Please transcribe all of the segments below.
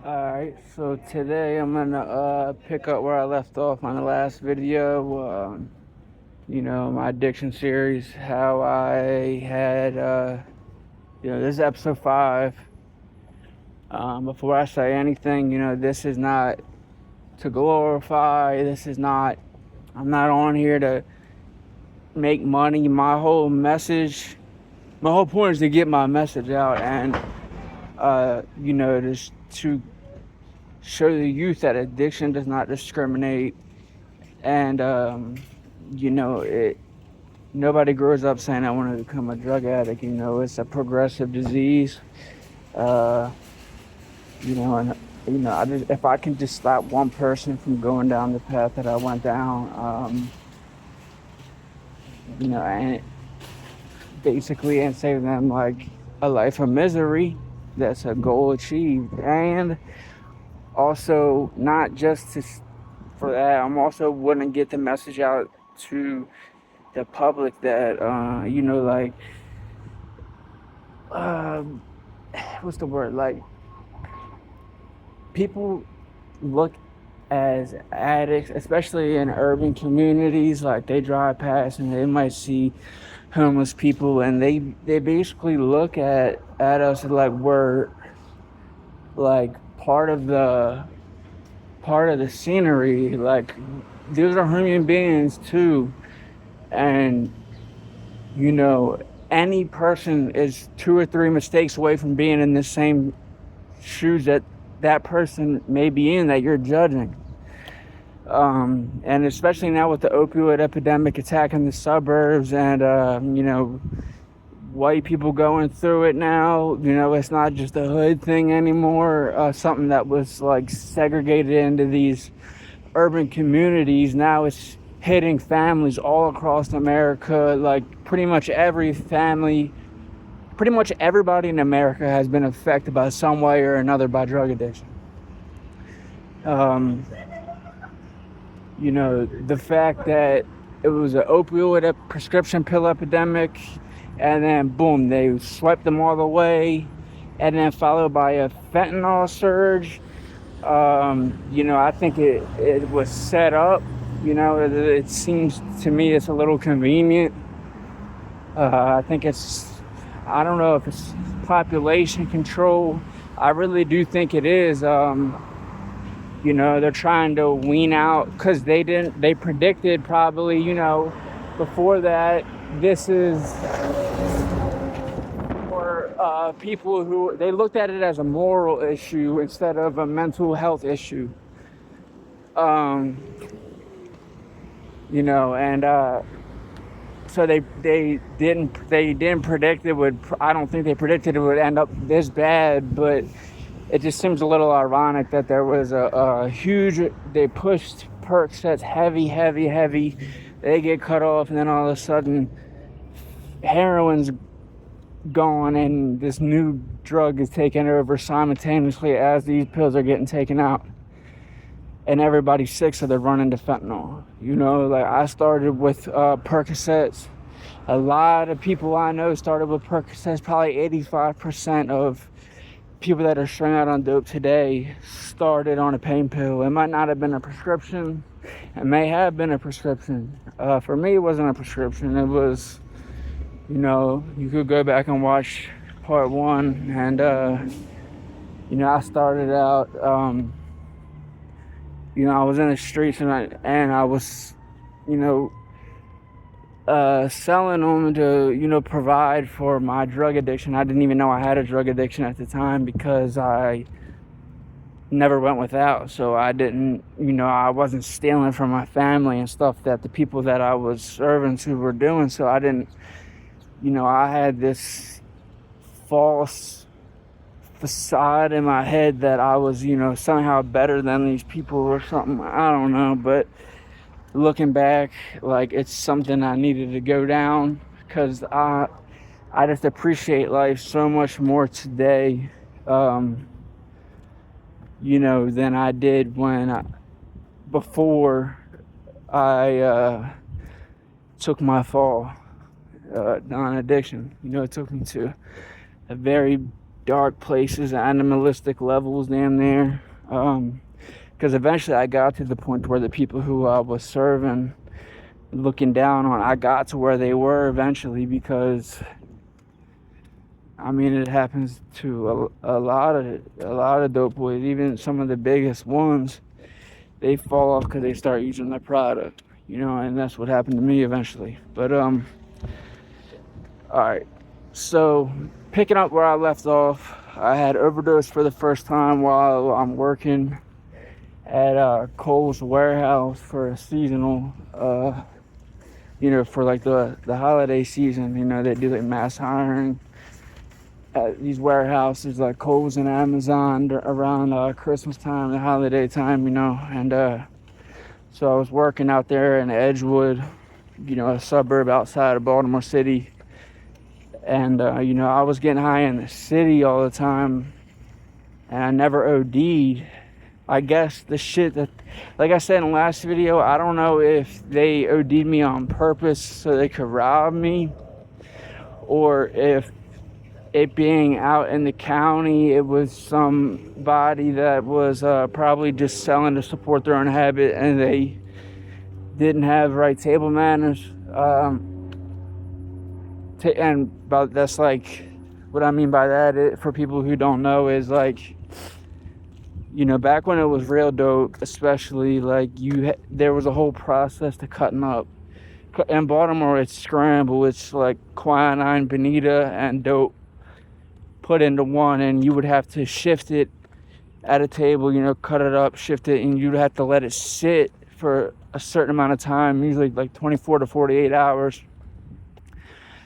Alright, so today I'm gonna pick up where I left off on the last video. My addiction series, how I had, this is episode 5. Before I say anything, this is not to glorify, I'm not on here to make money. My whole point is to get my message out and, just to show the youth that addiction does not discriminate, and nobody grows up saying I want to become a drug addict. It's a progressive disease. uh and if I can just stop one person from going down the path that I went down, and basically, and save them like a life of misery, that's a goal achieved. And also, not just for that, I'm also want to get the message out to the public that um, what's the word, like, people look as addicts, especially in urban communities. Like, they drive past and they might see homeless people, and they basically look at us like we're like part of the scenery. Like, these are human beings too. And any person is 2 or 3 mistakes away from being in the same shoes that person may be in, that you're judging. And especially now with the opioid epidemic attacking the suburbs, and white people going through it now. It's not just a hood thing anymore, something that was like segregated into these urban communities. Now it's hitting families all across America. Like, pretty much everybody in America has been affected by some way or another by drug addiction. The fact that it was an opioid prescription pill epidemic, and then boom, they swept them all away, and then followed by a fentanyl surge. I think it was set up. It seems to me it's a little convenient. I think I don't know if it's population control. I really do think it is. They're trying to wean out, because they predicted probably, before that, this is for people who, they looked at it as a moral issue instead of a mental health issue. And so they didn't predict it would. I don't think they predicted it would end up this bad, but it just seems a little ironic that there was a huge, they pushed Percocets heavy, they get cut off, and then all of a sudden heroin's gone and this new drug is taken over simultaneously as these pills are getting taken out, and everybody's sick, so they're running to fentanyl. Like, I started with Percocets. A lot of people I know started with Percocets. Probably 85% of people that are strung out on dope today started on a pain pill. It might not have been a prescription. It may have been a prescription. For me, it wasn't a prescription. It was, you could go back and watch part 1. And, I started out, I was in the streets, and I was, selling them to, provide for my drug addiction. I didn't even know I had a drug addiction at the time, because I never went without. So I didn't, I wasn't stealing from my family and stuff that the people that I was serving to were doing. So I didn't, I had this false facade in my head that I was, somehow better than these people or something. I don't know, but looking back, like, it's something I needed to go down, because I just appreciate life so much more today, than I did before I took my fall on addiction. It took me to a very dark places, animalistic levels damn near. Because eventually I got to the point where the people who I was serving, looking down on, I got to where they were eventually, because I mean, it happens to a lot of dope boys, even some of the biggest ones. They fall off because they start using the product, and that's what happened to me eventually. But all right. So picking up where I left off, I had overdosed for the first time while I'm working at Kohl's warehouse for a seasonal, for like the holiday season. They do like mass hiring at these warehouses like Kohl's and Amazon around Christmas time, the holiday time, and so I was working out there in Edgewood, a suburb outside of Baltimore City, and I was getting high in the city all the time, and I never OD'd. I guess the shit that, like I said in the last video, I don't know if they OD'd me on purpose so they could rob me, or if it being out in the county, it was somebody that was probably just selling to support their own habit, and they didn't have right table manners. That's like, what I mean by that, for people who don't know, is like, back when it was real dope, especially, like, there was a whole process to cutting up. In Baltimore, it's scramble. It's like quinine, bonita, and dope put into one, and you would have to shift it at a table, cut it up, shift it, and you'd have to let it sit for a certain amount of time, usually like 24 to 48 hours,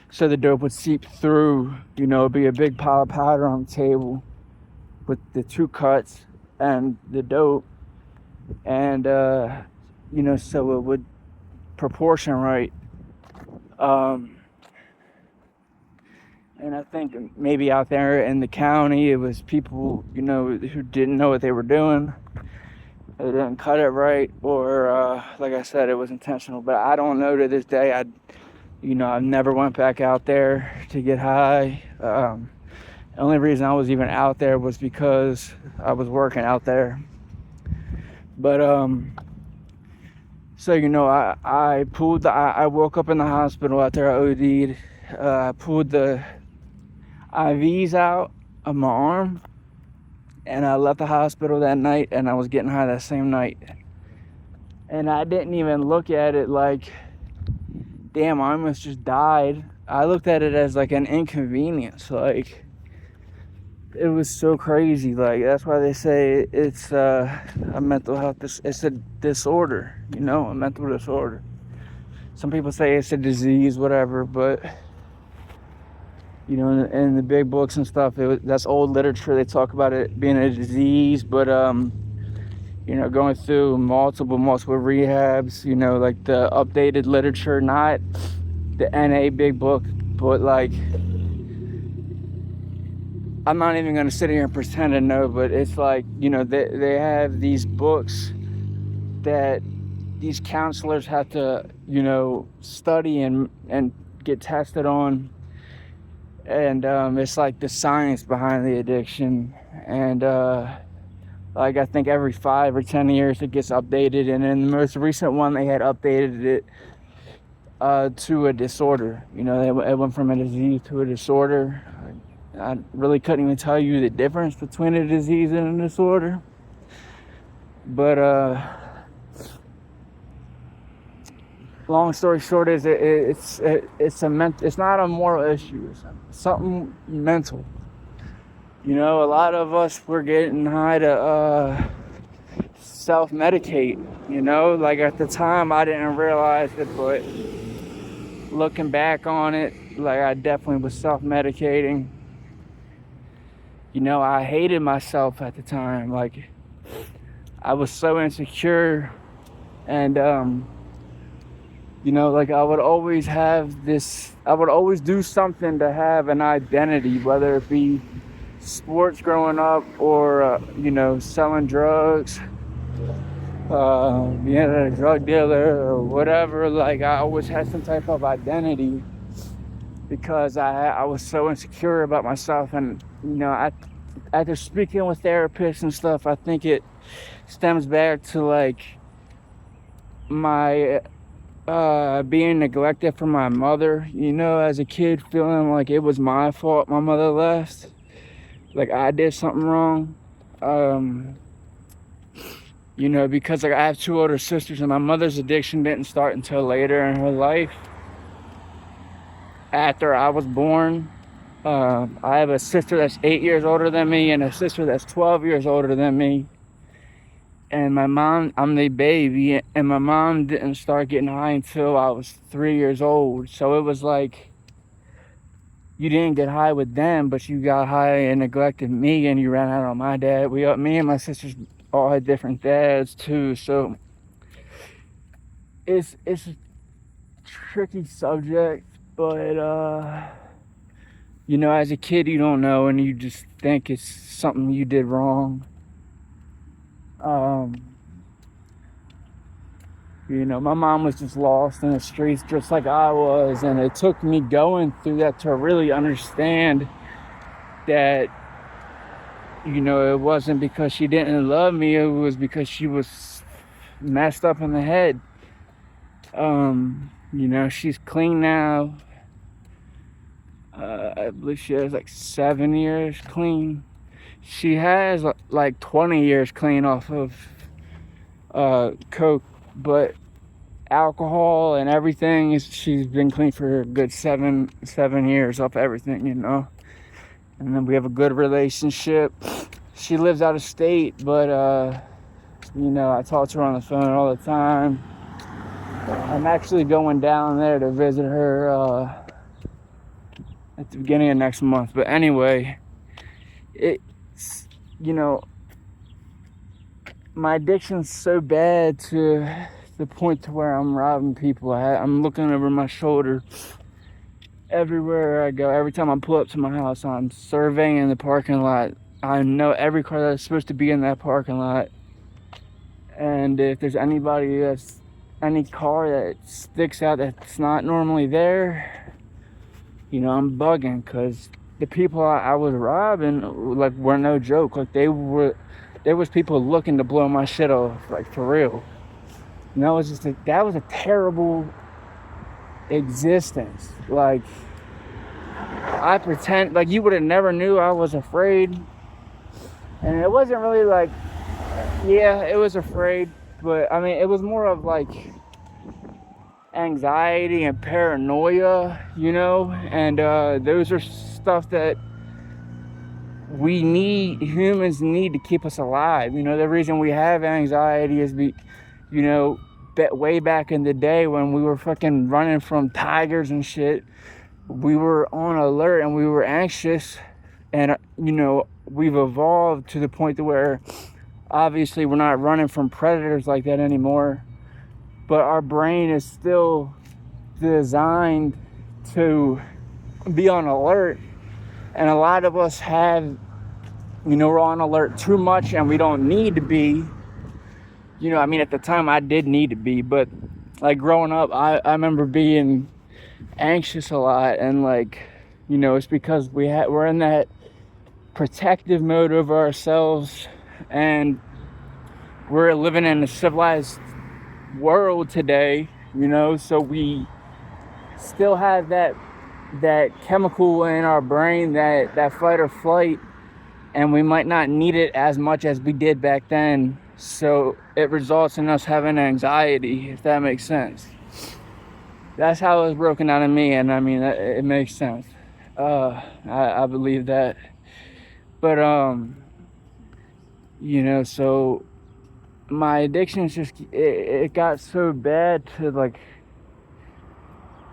so the dope would seep through. It'd be a big pile of powder on the table with the two cuts and the dope, and so it would proportion right. And I think maybe out there in the county, it was people, who didn't know what they were doing. They didn't cut it right, or like I said, it was intentional. But I don't know to this day. I never went back out there to get high. The only reason I was even out there was because I was working out there. But so I pulled I woke up in the hospital after I OD'd. I pulled the IVs out of my arm, and I left the hospital that night, and I was getting high that same night, and I didn't even look at it like, damn, I almost just died. I looked at it as like an inconvenience. Like, it was so crazy. Like, that's why they say it's a mental health, it's a disorder, a mental disorder. Some people say it's a disease, whatever, but in the big books and stuff, that's old literature. They talk about it being a disease, but going through multiple rehabs, like the updated literature, not the NA big book, but like, I'm not even going to sit here and pretend to know, but it's like, they have these books that these counselors have to, study and get tested on. And it's like the science behind the addiction. And like, I think every 5 or 10 years it gets updated. And in the most recent one, they had updated it to a disorder. It went from a disease to a disorder. I really couldn't even tell you the difference between a disease and a disorder. But long story short is it's not a moral issue. It's something mental. A lot of us were getting high to self-medicate. Like, at the time I didn't realize it, but looking back on it, like, I definitely was self-medicating. I hated myself at the time. Like, I was so insecure, and like, I would always do something to have an identity, whether it be sports growing up or selling drugs, being a drug dealer or whatever. Like, I always had some type of identity because I was so insecure about myself, and you know, after speaking with therapists and stuff, I think it stems back to like my being neglected from my mother, you know, as a kid, feeling like it was my fault my mother left, like I did something wrong. You know, because like I have two older sisters and my mother's addiction didn't start until later in her life, after I was born. I have a sister that's 8 years older than me and a sister that's 12 years older than me. And my mom, I'm the baby, and my mom didn't start getting high until I was 3 years old. So it was like, you didn't get high with them, but you got high and neglected me, and you ran out on my dad. Me and my sisters all had different dads too. So it's a tricky subject, but you know, as a kid, you don't know, and you just think it's something you did wrong. You know, my mom was just lost in the streets just like I was, and it took me going through that to really understand that, you know, it wasn't because she didn't love me, it was because she was messed up in the head. You know, she's clean now. I believe she has like 7 years clean. She has like 20 years clean off of coke, but alcohol and everything, she's been clean for a good seven years off everything, you know. And then we have a good relationship. She lives out of state, but you know, I talk to her on the phone all the time. I'm actually going down there to visit her at the beginning of next month. But anyway, it's, you know, my addiction's so bad to the point to where I'm robbing people. I'm looking over my shoulder everywhere I go. Every time I pull up to my house, I'm surveying the parking lot. I know every car that's supposed to be in that parking lot. And if there's any car that sticks out that's not normally there, you know, I'm bugging, because the people I was robbing, like, were no joke. Like, there was people looking to blow my shit off, like, for real. And that was a terrible existence. Like, I pretend, like, you would have never knew I was afraid. And it wasn't really like, yeah, it was afraid, but I mean, it was more of like anxiety and paranoia, you know. And those are stuff that humans need to keep us alive. You know, the reason we have anxiety is you know, way back in the day when we were fucking running from tigers and shit, we were on alert and we were anxious. And you know, we've evolved to the point to where obviously we're not running from predators like that anymore, but our brain is still designed to be on alert. And a lot of us have, you know, we're on alert too much and we don't need to be. You know, I mean, at the time I did need to be, but like growing up, I remember being anxious a lot, and like, you know, it's because we're in that protective mode over ourselves, and we're living in a civilized world today, you know, so we still have that chemical in our brain, that fight or flight, and we might not need it as much as we did back then. So it results in us having anxiety, if that makes sense. That's how it was broken down to me, and I mean, it makes sense. I believe that. But you know, so my addiction is just, it got so bad to, like,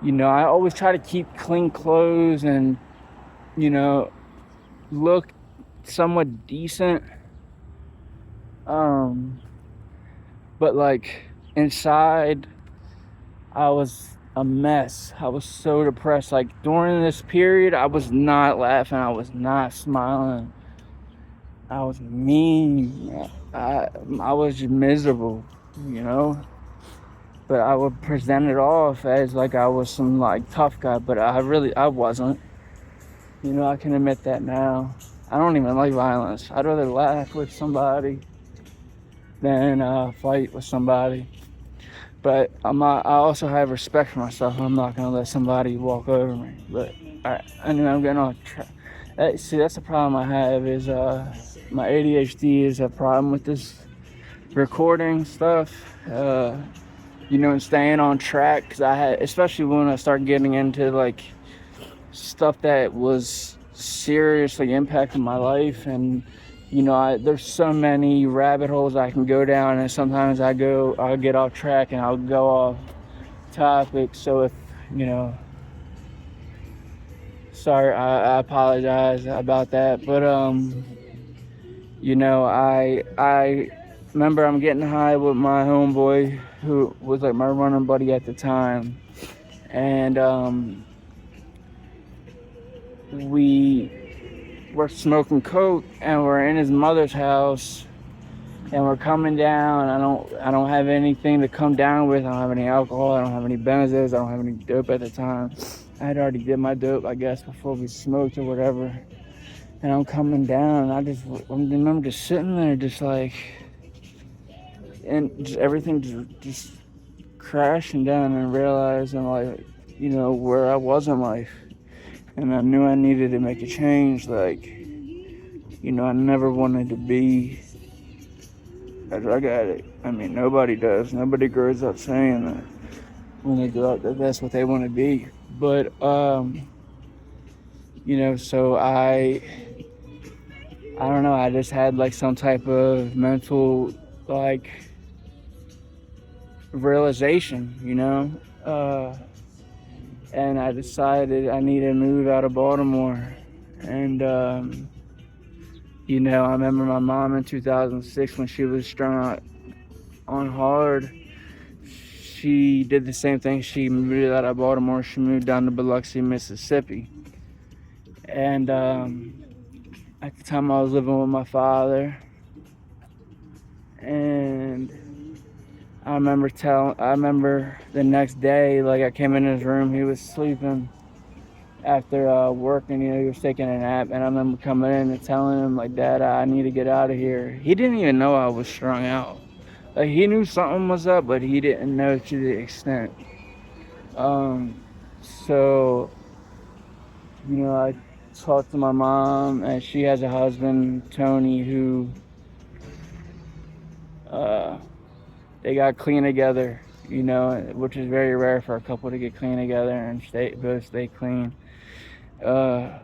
you know, I always try to keep clean clothes and, you know, look somewhat decent. But like inside, I was a mess. I was so depressed. Like during this period, I was not laughing. I was not smiling. I was mean. I was just miserable, you know. But I would present it off as like I was some like tough guy, but I wasn't. You know, I can admit that now. I don't even like violence. I'd rather laugh with somebody than fight with somebody. But I also have respect for myself. I'm not gonna let somebody walk over me. But anyway, I'm getting on track. See, that's the problem I have is my ADHD is a problem with this recording stuff. And staying on track because I had, especially when I start getting into like stuff that was seriously impacting my life, and there's so many rabbit holes I can go down, and sometimes I'll get off track and I'll go off topic. So if sorry, I apologize about that, but I remember I'm getting high with my homeboy who was like my running buddy at the time, and we were smoking coke, and we're in his mother's house, and we're coming down. I don't have anything to come down with. I don't have any alcohol. I don't have any benzos. I don't have any dope at the time. I had already did my dope, I guess, before we smoked or whatever. And I'm coming down, and I remember just sitting there, just like, and just everything just crashing down, and realizing like, where I was in life. And I knew I needed to make a change. Like, I never wanted to be a drug addict. I mean, nobody does. Nobody grows up saying that when they grow up that that's what they want to be. But, so I don't know. I just had like some type of mental like realization, and I decided I needed to move out of Baltimore. And I remember my mom in 2006 when she was strung out on hard. She did the same thing. She moved out of Baltimore. She moved down to Biloxi, Mississippi. And at the time I was living with my father. And I remember the next day, like I came in his room, he was sleeping after working, he was taking a nap, and I remember coming in and telling him, like, Dad, I need to get out of here. He didn't even know I was strung out. Like, he knew something was up, but he didn't know to the extent. So, I talked to my mom, and she has a husband, Tony, who they got clean together, which is very rare for a couple to get clean together and both stay clean. But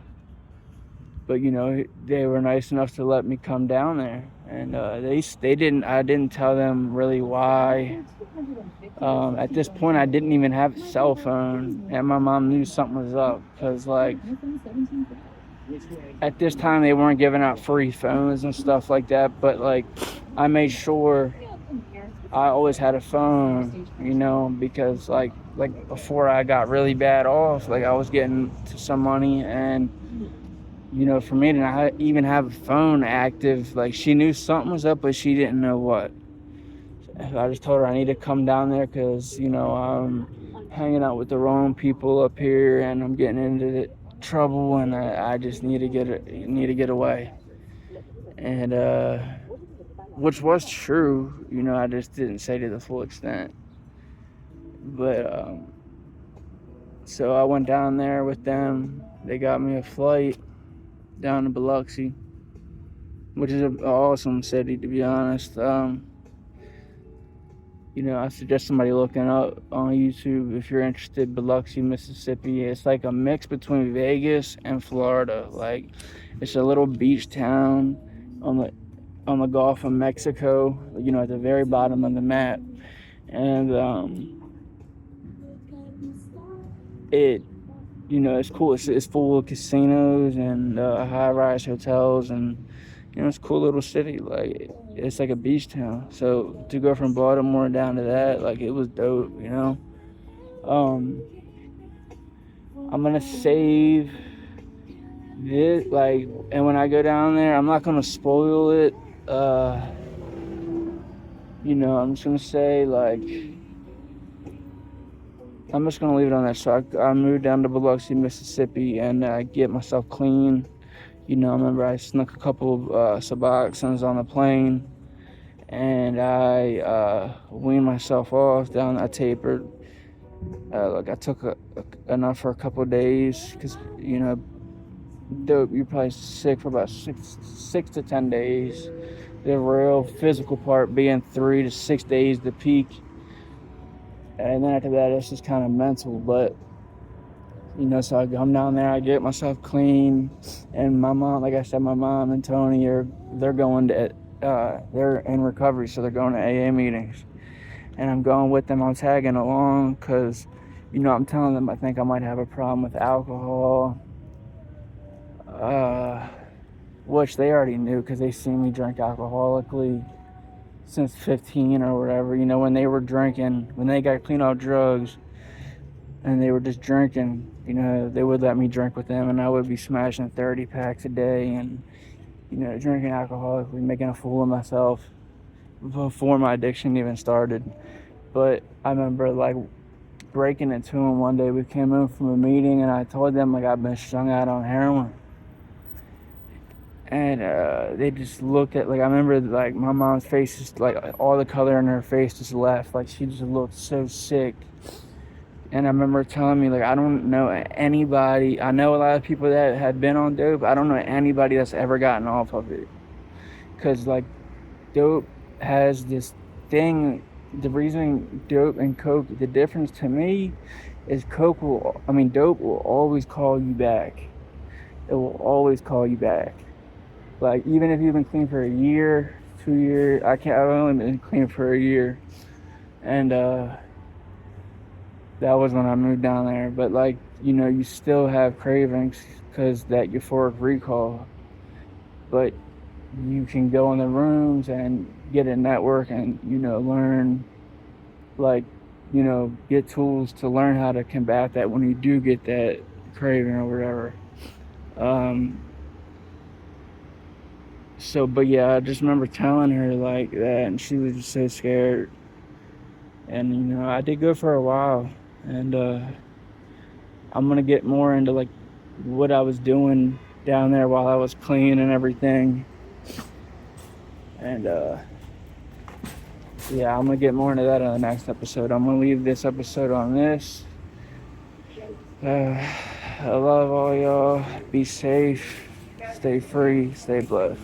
they were nice enough to let me come down there, and I didn't tell them really why. At this point I didn't even have a cell phone, and my mom knew something was up, because like at this time they weren't giving out free phones and stuff like that, but like I made sure I always had a phone, because like before I got really bad off, like I was getting to some money, and for me to not even have a phone active, like she knew something was up, but she didn't know what. I just told her I need to come down there because I'm hanging out with the wrong people up here, and I'm getting into trouble, and I just need to get away. And which was true, I just didn't say to the full extent. But so I went down there with them. They got me a flight down to Biloxi, which is an awesome city, to be honest. I suggest somebody looking up on YouTube if you're interested. Biloxi, Mississippi. It's like a mix between Vegas and Florida. Like, it's a little beach town on the Gulf of Mexico, at the very bottom of the map. And it's cool. It's full of casinos and high-rise hotels, and it's a cool little city. Like, it's like a beach town. So to go from Baltimore down to that, like, it was dope. I'm gonna save this, like, and when I go down there, I'm not gonna spoil it. I'm just gonna say, like, I'm just gonna leave it on that. So I moved down to Biloxi, Mississippi, and get myself clean, I remember I snuck a couple of Suboxones on the plane, and I weaned myself off. Down, I tapered. I took enough for a couple of days because dope. You're probably sick for about six to 10 days. The real physical part being 3 to 6 days the peak, and then after that it's just kind of mental. But so I come down there, I get myself clean, and my mom, like I said, my mom and Tony they're going to they're in recovery, so they're going to AA meetings, and I'm going with them. I'm tagging along because I'm telling them I think I might have a problem with alcohol, which they already knew because they seen me drink alcoholically since 15 or whatever. When they were drinking, when they got clean off drugs and they were just drinking, they would let me drink with them, and I would be smashing 30 packs a day and, drinking alcoholically, making a fool of myself before my addiction even started. But I remember, like, breaking it to them one day. We came in from a meeting, and I told them, like, I've been strung out on heroin. And they just looked at, like, I remember, like, my mom's face, just, like, all the color in her face just left. Like, she just looked so sick. And I remember telling me, like, I don't know anybody. I know a lot of people that had been on dope. I don't know anybody that's ever gotten off of it. Because, like, dope has this thing. The reason dope and coke, the difference to me is dope will always call you back. It will always call you back. Like, even if you've been clean for a year, 2 years, I've only been clean for a year. And, that was when I moved down there. But, like, you still have cravings because that euphoric recall. But you can go in the rooms and get a network and, learn, like, get tools to learn how to combat that when you do get that craving or whatever. But yeah, I just remember telling her like that, and she was just so scared. And, I did good for a while. And I'm going to get more into, like, what I was doing down there while I was clean and everything. And, yeah, I'm going to get more into that in the next episode. I'm going to leave this episode on this. I love all y'all. Be safe. Stay free. Stay blessed.